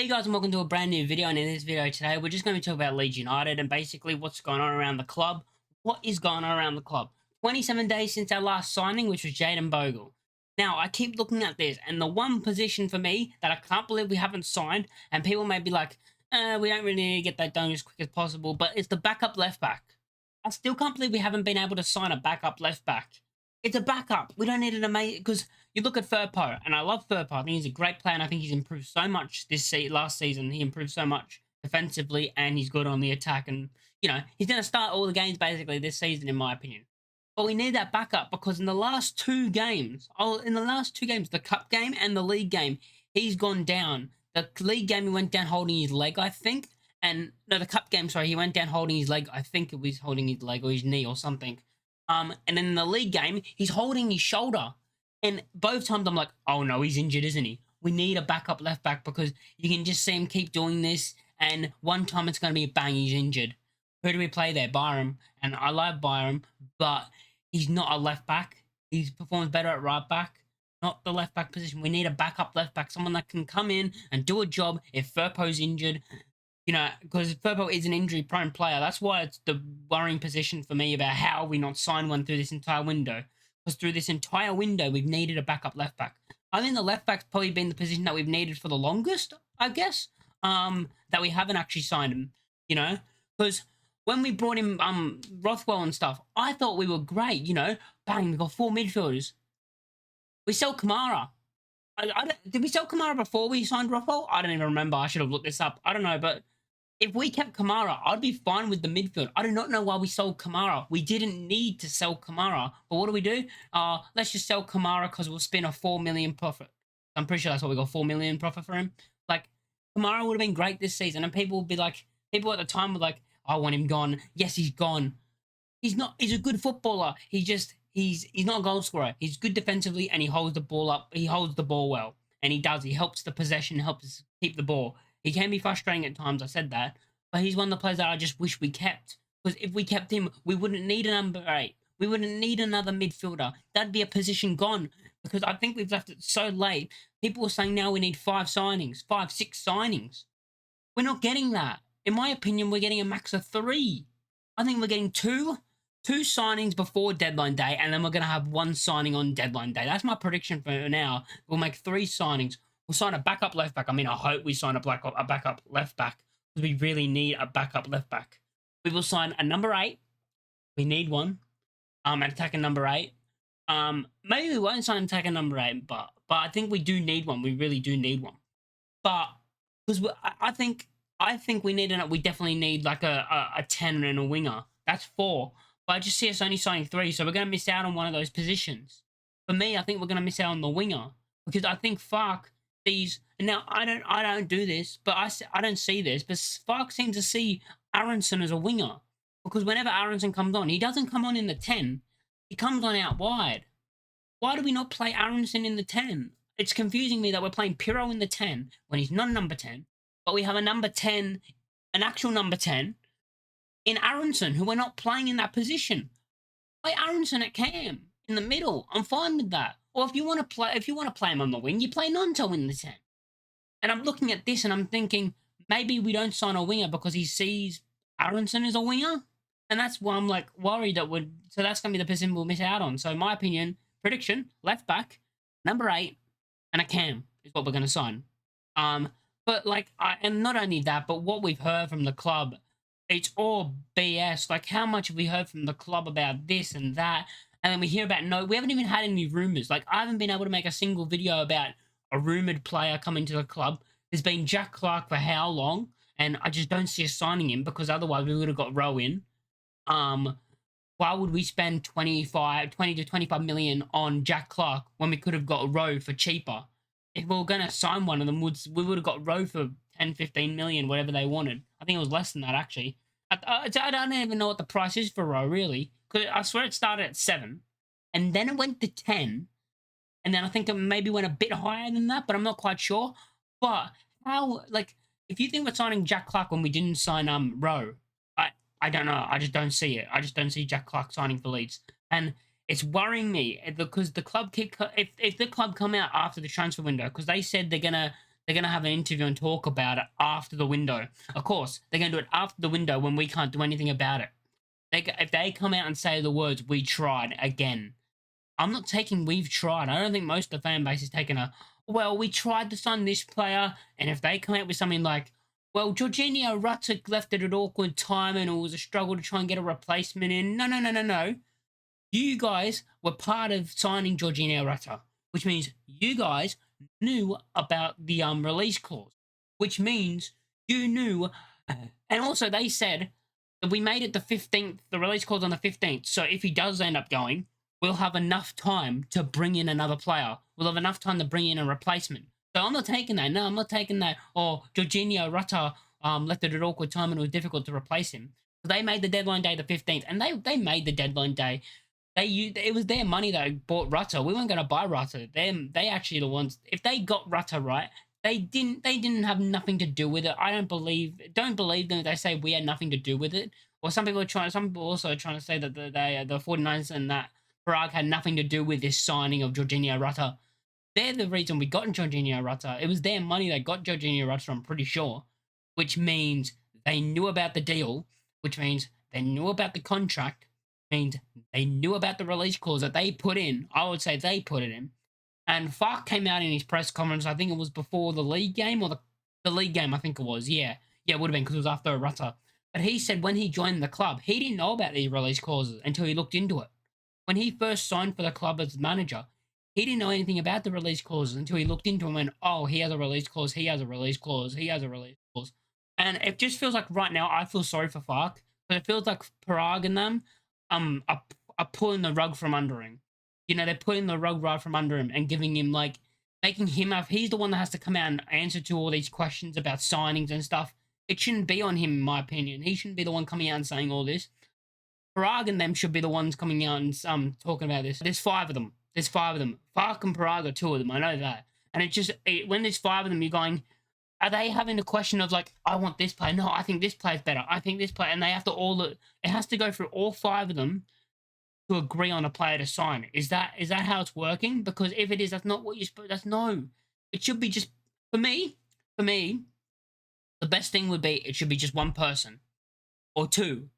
Hey guys, and welcome to a brand new video. And in this video today, we're just going to talk about Leeds United and basically what's going on around the club. What is going on around the club? 27 days since our last signing, which was Jaden Bogle. Now, I keep looking at this, and the one position for me that I can't believe we haven't signed, and people may be like, we don't really need to get that done as quick as possible, but it's the backup left back. I still can't believe we haven't been able to sign a backup left back. It's a backup. We don't need an amazing, because you look at Firpo, and I love Firpo. I think he's a great player, and I think he's improved so much last season. He improved so much defensively, and he's good on the attack. And, he's going to start all the games basically this season, in my opinion. But we need that backup because in the last two games, the cup game and the league game, he's gone down. The league game, he went down holding his leg, I think. And, no, the cup game, sorry, he went down holding his leg. I think it was holding his leg or his knee or something. And then in the league game, he's holding his shoulder. And both times I'm like, oh no, he's injured, isn't he? We need a backup left back because you can just see him keep doing this. And one time it's going to be bang, he's injured. Who do we play there? Byram. And I love Byram, but he's not a left back. He performs better at right back, not the left back position. We need a backup left back, someone that can come in and do a job if Firpo's injured. Because Firpo is an injury-prone player. That's why it's the worrying position for me about how we not signed one through this entire window. Because through this entire window, we've needed a backup left back. I think the left back's probably been the position that we've needed for the longest, I guess. That we haven't actually signed him, Because when we brought in Rothwell and stuff, I thought we were great, Bang, we got 4 midfielders. We sell Kamara. Did we sell Kamara before we signed Rothwell? I don't even remember. I should have looked this up. I don't know, but if we kept Kamara, I'd be fine with the midfield. I do not know why we sold Kamara. We didn't need to sell Kamara. But what do? Let's just sell Kamara because we'll spin a 4 million profit. I'm pretty sure that's what we got, 4 million profit for him. Like, Kamara would have been great this season. And people at the time were like, I want him gone. Yes, he's gone. He's a good footballer. He's not a goal scorer. He's good defensively and he holds the ball up. He holds the ball well. And he helps the possession, helps us keep the ball. He can be frustrating at times, I said that. But he's one of the players that I just wish we kept. Because if we kept him, we wouldn't need a number 8. We wouldn't need another midfielder. That'd be a position gone. Because I think we've left it so late. People are saying now we need 5 signings, 5, 6 signings. We're not getting that. In my opinion, we're getting a max of 3. I think we're getting 2 signings before deadline day, and then we're going to have 1 signing on deadline day. That's my prediction for now. We'll make 3 signings. We'll sign a backup left back. I mean, I hope we sign a backup left back because we really need a backup left back. We will sign a number 8. We need one. An attacking number 8. Maybe we won't sign an attacking number 8, but I think we do need one. We really do need one. But because I think we definitely need like a 10 and a winger. That's 4. But I just see us only signing 3, so we're going to miss out on one of those positions. For me, I think we're going to miss out on the winger because I think Fark sees. Now I don't do this, but I don't see this. But Fark seems to see Aronson as a winger because whenever Aronson comes on, he doesn't come on in the 10. He comes on out wide. Why do we not play Aronson in the 10? It's confusing me that we're playing Pirro in the 10 when he's not a number 10, but we have a number 10, an actual number 10. In Aronson, who we're not playing in that position. Play Aronson at cam in the middle. I'm fine with that. Or if you want to play him on the wing, you play Nonto in the 10. And I'm looking at this and I'm thinking maybe we don't sign a winger because he sees Aronson as a winger, and that's why I'm like worried so that's gonna be the position we'll miss out on. So my opinion, prediction, left back, number 8, and a cam is what we're gonna sign. But and not only that, but what we've heard from the club. It's all BS. Like, how much have we heard from the club about this and that? And then we hear about we haven't even had any rumors. Like, I haven't been able to make a single video about a rumored player coming to the club. There's been Jack Clark for how long? And I just don't see us signing him because otherwise we would have got Rowe in. Why would we spend 20 to 25 million on Jack Clark when we could have got Rowe for cheaper? If we were going to sign one of them, we would have got Rowe for 10, 15 million, whatever they wanted. I think it was less than that, actually. I don't even know what the price is for Rowe, really. Because I swear it started at 7, and then it went to 10, and then I think it maybe went a bit higher than that, but I'm not quite sure. But if you think we're signing Jack Clark when we didn't sign Rowe, I don't know. I just don't see it. I just don't see Jack Clark signing for Leeds. And it's worrying me because the club if the club come out after the transfer window, because they said they're they're going to have an interview and talk about it after the window. Of course, they're going to do it after the window when we can't do anything about it. If they come out and say the words, "We tried," again, I'm not taking "we've tried." I don't think most of the fan base is taking well, we tried to sign this player. And if they come out with something like, well, Jorginho Rutter left at an awkward time and it was a struggle to try and get a replacement in. No, no, no, no, no. You guys were part of signing Jorginho Rutter, which means you guys knew about the release clause, which means you knew. And also, they said that we made it the 15th, the release clause on the 15th. So if he does end up going, we'll have enough time to bring in another player. We'll have enough time to bring in a replacement. So I'm not taking that. No, I'm not taking that. Or Jorginho Rutter left at an awkward time and it was difficult to replace him. They made the deadline day the 15th, and they made the deadline day. It was their money that bought Rutter. We weren't going to buy Rutter. They actually the ones. If they got Rutter right, they didn't have nothing to do with it. I don't believe them if they say we had nothing to do with it. Or some people also trying to say that the 49ers and that Prague had nothing to do with this signing of Jorginho Rutter. They're the reason we got Jorginho Rutter. It was their money that got Jorginho Rutter, I'm pretty sure. Which means they knew about the deal, which means they knew about the contract, means they knew about the release clause that they put in. I would say they put it in. And Fark came out in his press conference, I think it was before the league game, or the league game, I think it was. Yeah, it would have been because it was after a Rutter. But he said when he joined the club, he didn't know about these release clauses until he looked into it. When he first signed for the club as manager, he didn't know anything about the release clauses until he looked into them and, oh, he has a release clause, he has a release clause, he has a release clause. And it just feels like right now I feel sorry for Fark, but it feels like Parag and them are pulling the rug from under him. You know, they're putting the rug right from under him and giving him, like, making him up. He's the one that has to come out and answer to all these questions about signings and stuff. It shouldn't be on him, in my opinion. He shouldn't be the one coming out and saying all this. Parag and them should be the ones coming out and talking about this. There's 5 of them. Fark and Parag are 2 of them. I know that. And when there's 5 of them, you're going, are they having a question of like, I want this player? No, I think this player's better. I think this player, and they have to it has to go through all 5 of them to agree on a player to sign. Is that how it's working? Because if it is, that's not what you're supposed. That's no. It should be just for me. The best thing would be it should be just 1 person or 2.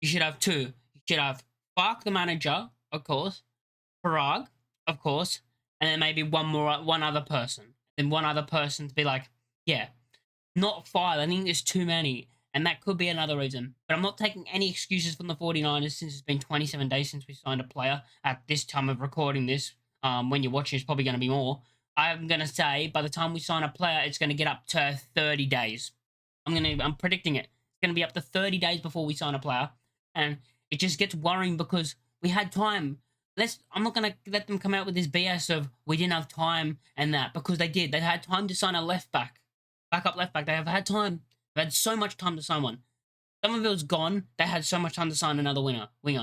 You should have 2. You should have Fark, the manager, of course, Parag, of course, and then maybe one other person. Then one other person to be like, yeah, not 5. I think there's too many. And that could be another reason. But I'm not taking any excuses from the 49ers since it's been 27 days since we signed a player. At this time of recording this, when you're watching, it's probably going to be more. I'm going to say by the time we sign a player, it's going to get up to 30 days. I'm predicting it. It's going to be up to 30 days before we sign a player. And it just gets worrying because we had time. I'm not going to let them come out with this BS of we didn't have time and that, because they did. They had time to sign a left back. Backup left back. They have had time. They had so much time to sign one. Some of it was gone. They had so much time to sign another winger. We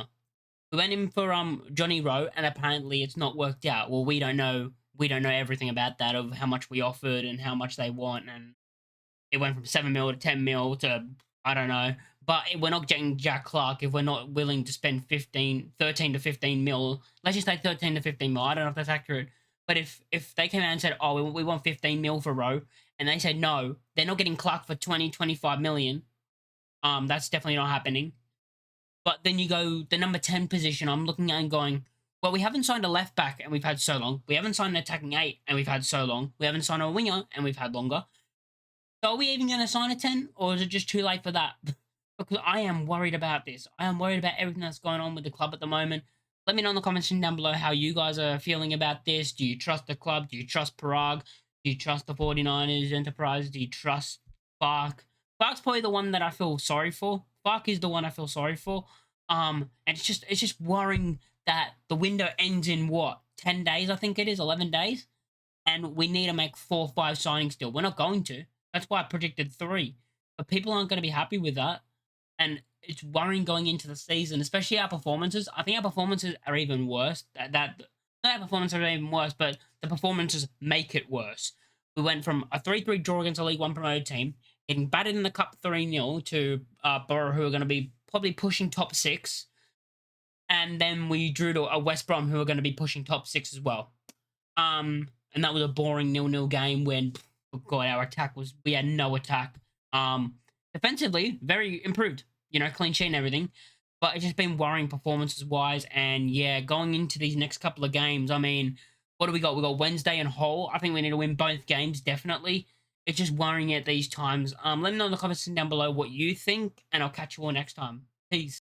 went in for Johnny Rowe, and apparently it's not worked out. Well, we don't know everything about that, of how much we offered and how much they want, and it went from 7 mil to 10 mil to I don't know. But we're not getting Jack Clark if we're not willing to spend 13 to 15 mil. Let's just say 13 to 15 mil. I don't know if that's accurate. But if they came out and said, oh, we want 15 mil for Rowe, and they said no, they're not getting Clark for 20, 25 million. That's definitely not happening. But then you go the number 10 position. I'm looking at and going, well, we haven't signed a left back and we've had so long. We haven't signed an attacking 8 and we've had so long. We haven't signed a winger and we've had longer. So are we even going to sign a 10, or is it just too late for that? Because I am worried about this. I am worried about everything that's going on with the club at the moment. Let me know in the comments down below how you guys are feeling about this. Do you trust the club? Do you trust Parag? Do you trust the 49ers enterprise? Do you trust Fark? Fark's probably the one that I feel sorry for. Fark is the one I feel sorry for. And it's just worrying that the window ends in what? 10 days, I think it is, 11 days. And we need to make 4 or 5 signings still. We're not going to. That's why I predicted 3. But people aren't going to be happy with that. And it's worrying going into the season, especially our performances. I think our performances are even worse. Not our performances are even worse, but the performances make it worse. We went from a 3-3 draw against a League 1 promoted team, getting battered in the Cup 3-0 to Borough, who are going to be probably pushing top 6. And then we drew to a West Brom, who are going to be pushing top 6 as well. And that was a boring 0-0 game when oh god, our attack was, we had no attack. Defensively, very improved. You know, clean sheet and everything. But it's just been worrying performances wise. And yeah, going into these next couple of games, I mean, what do we got? We got Wednesday and Hull. I think we need to win both games, definitely. It's just worrying at these times. Let me know in the comments down below what you think, and I'll catch you all next time. Peace.